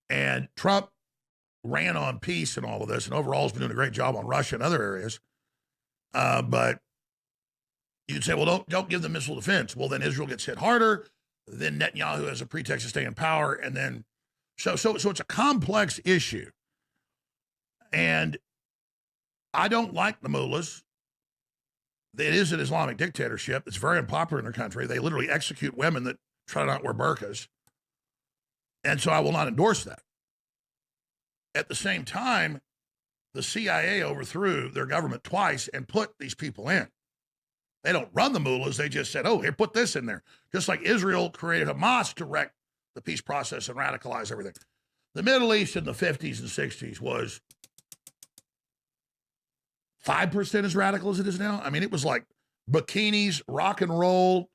And Trump ran on peace and all of this, and overall has been doing a great job on Russia and other areas. But you'd say, well, don't give them missile defense. Well, then Israel gets hit harder. Then Netanyahu has a pretext to stay in power, and then so it's a complex issue. And I don't like the mullahs. It is an Islamic dictatorship. It's very unpopular in their country. They literally execute women that try to not wear burqas. And so I will not endorse that. At the same time, the CIA overthrew their government twice and put these people in. They don't run the mullahs. They just said, oh, here, put this in there. Just like Israel created Hamas to wreck the peace process and radicalize everything. The Middle East in the 50s and 60s was 5% as radical as it is now. I mean, it was like bikinis, rock and roll,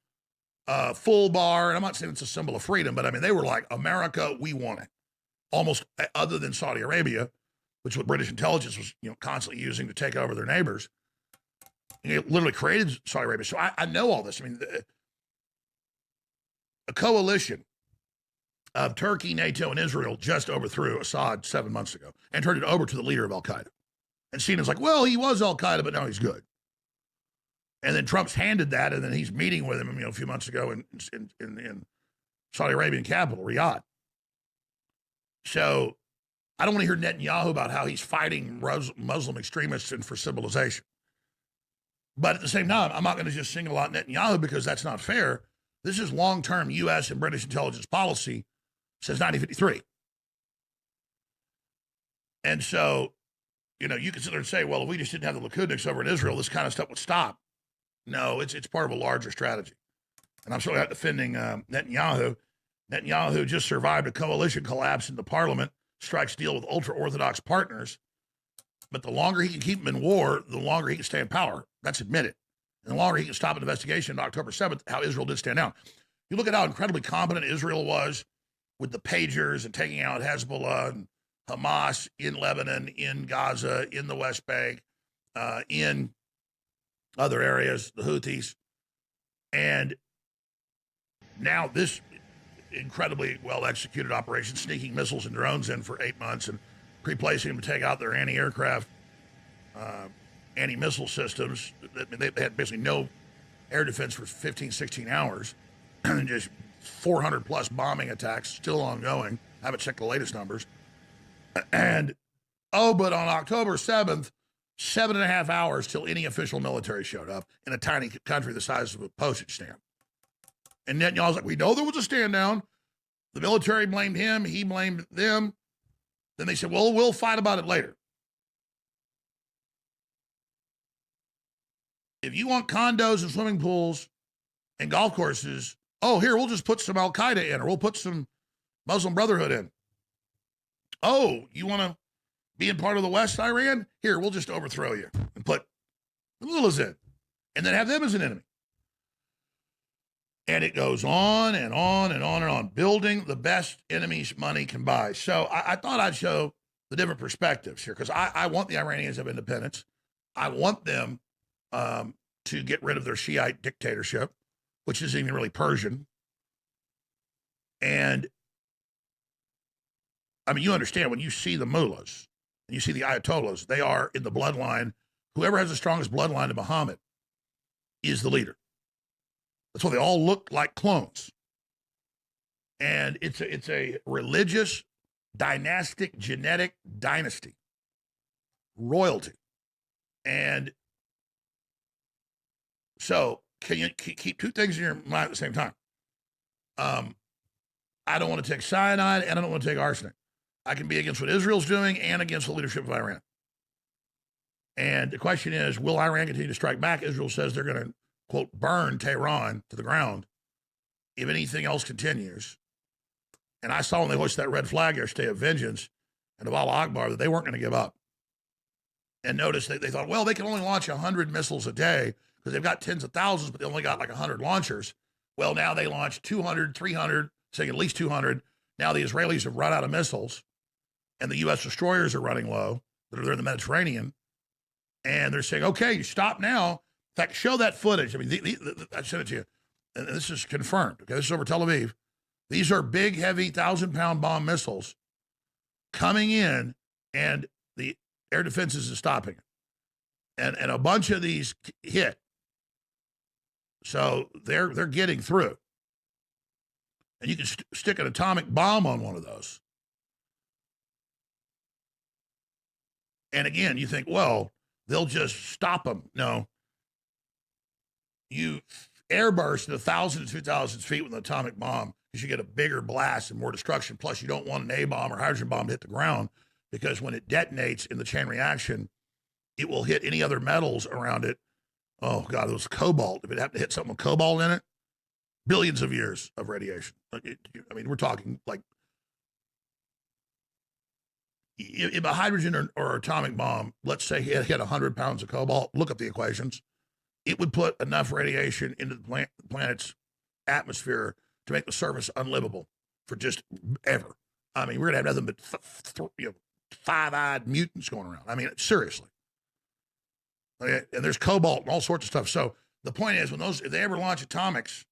full bar. And I'm not saying it's a symbol of freedom, but I mean, they were like, America, we want it. Almost other than Saudi Arabia, which what British intelligence was, constantly using to take over their neighbors. It literally created Saudi Arabia. So I know all this. I mean, a coalition of Turkey, NATO, and Israel just overthrew Assad 7 months ago and turned it over to the leader of Al-Qaeda. And Cena's like, well, he was Al-Qaeda, but now he's good. And then Trump's handed that, and then he's meeting with him, a few months ago in Saudi Arabian capital, Riyadh. So I don't want to hear Netanyahu about how he's fighting Muslim extremists and for civilization. But at the same time, I'm not going to just single out Netanyahu because that's not fair. This is long-term U.S. and British intelligence policy since 1953. And so, you can sit there and say, well, if we just didn't have the Likud over in Israel, this kind of stuff would stop. No, it's part of a larger strategy. And I'm certainly not defending Netanyahu. Netanyahu just survived a coalition collapse in the parliament, strikes deal with ultra-Orthodox partners. But the longer he can keep them in war, the longer he can stay in power. That's admitted. And the longer he can stop an investigation on October 7th, how Israel did stand down. You look at how incredibly competent Israel was with the pagers and taking out Hezbollah and Hamas in Lebanon, in Gaza, in the West Bank, in other areas, the Houthis. And now this incredibly well-executed operation, sneaking missiles and drones in for 8 months and pre-placing them to take out their anti-aircraft, anti-missile systems. They had basically no air defense for 15, 16 hours, and just 400-plus bombing attacks still ongoing. I haven't checked the latest numbers. And, but on October 7th, 7.5 hours till any official military showed up in a tiny country the size of a postage stamp. And Netanyahu's like, we know there was a stand down. The military blamed him. He blamed them. Then they said, well, we'll fight about it later. If you want condos and swimming pools and golf courses, here, we'll just put some Al-Qaeda in, or we'll put some Muslim Brotherhood in. Oh, you want to be in part of the West, Iran? Here, we'll just overthrow you and put the mullahs in, and then have them as an enemy. And it goes on and on and on and on, building the best enemies money can buy. So I thought I'd show the different perspectives here, because I want the Iranians to have independence. I want them to get rid of their Shiite dictatorship, which isn't even really Persian. And, I mean, you understand, when you see the mullahs and you see the ayatollahs, they are in the bloodline. Whoever has the strongest bloodline to Muhammad is the leader. That's why they all look like clones. And it's a religious, dynastic, genetic dynasty, royalty. And so can you keep two things in your mind at the same time? I don't want to take cyanide, and I don't want to take arsenic. I can be against what Israel's doing and against the leadership of Iran. And the question is, will Iran continue to strike back? Israel says they're going to, quote, burn Tehran to the ground if anything else continues. And I saw when they hoisted that red flag yesterday of vengeance and of Allah Akbar that they weren't going to give up. And notice they thought, well, they can only launch 100 missiles a day because they've got tens of thousands, but they only got like 100 launchers. Well, now they launch 200, 300, saying at least 200. Now the Israelis have run out of missiles, and the U.S. destroyers are running low that are there in the Mediterranean. And they're saying, okay, you stop now. In fact, show that footage. I mean, I sent it to you. And this is confirmed. Okay, this is over Tel Aviv. These are big, heavy, 1,000-pound bomb missiles coming in, and the air defenses is stopping it. And a bunch of these hit. So they're getting through. And you can stick an atomic bomb on one of those. And again, you think, well, they'll just stop them. No. You airburst to 1,000 to 2,000 feet with an atomic bomb because you get a bigger blast and more destruction. Plus, you don't want an A-bomb or hydrogen bomb to hit the ground because when it detonates in the chain reaction, it will hit any other metals around it. Oh, God, it was cobalt. If it happened to hit something with cobalt in it, billions of years of radiation. I mean, we're talking like if a hydrogen or atomic bomb, let's say it hit 100 pounds of cobalt, look up the equations, it would put enough radiation into the planet's atmosphere to make the surface unlivable for just ever. I mean, we're going to have nothing but five-eyed mutants going around. I mean, seriously. Okay? And there's cobalt and all sorts of stuff. So the point is, if they ever launch atomics,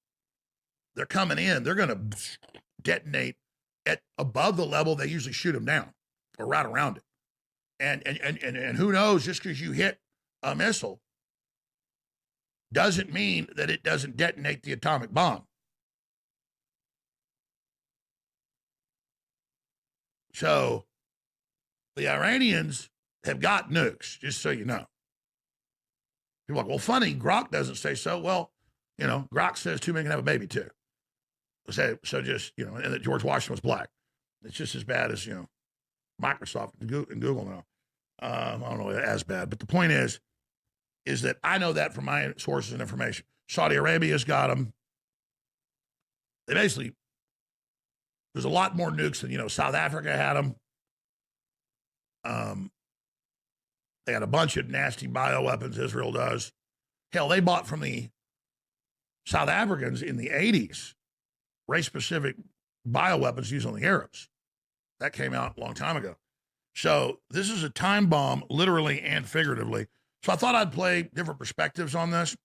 they're coming in, they're going to detonate at above the level they usually shoot them down or right around it. And who knows, just because you hit a missile doesn't mean that it doesn't detonate the atomic bomb. So the Iranians have got nukes, just so you know. You're like, well, funny, Grok doesn't say so. Well, Grok says two men can have a baby too. So just, and that George Washington was black. It's just as bad as, Microsoft and Google now. I don't know as bad, but the point is that I know that from my sources and information. Saudi Arabia's got them. They basically, there's a lot more nukes than, South Africa had them. They had a bunch of nasty bioweapons, Israel does. Hell, they bought from the South Africans in the 80s, race-specific bioweapons used on the Arabs. That came out a long time ago. So this is a time bomb, literally and figuratively. So I thought I'd play different perspectives on this.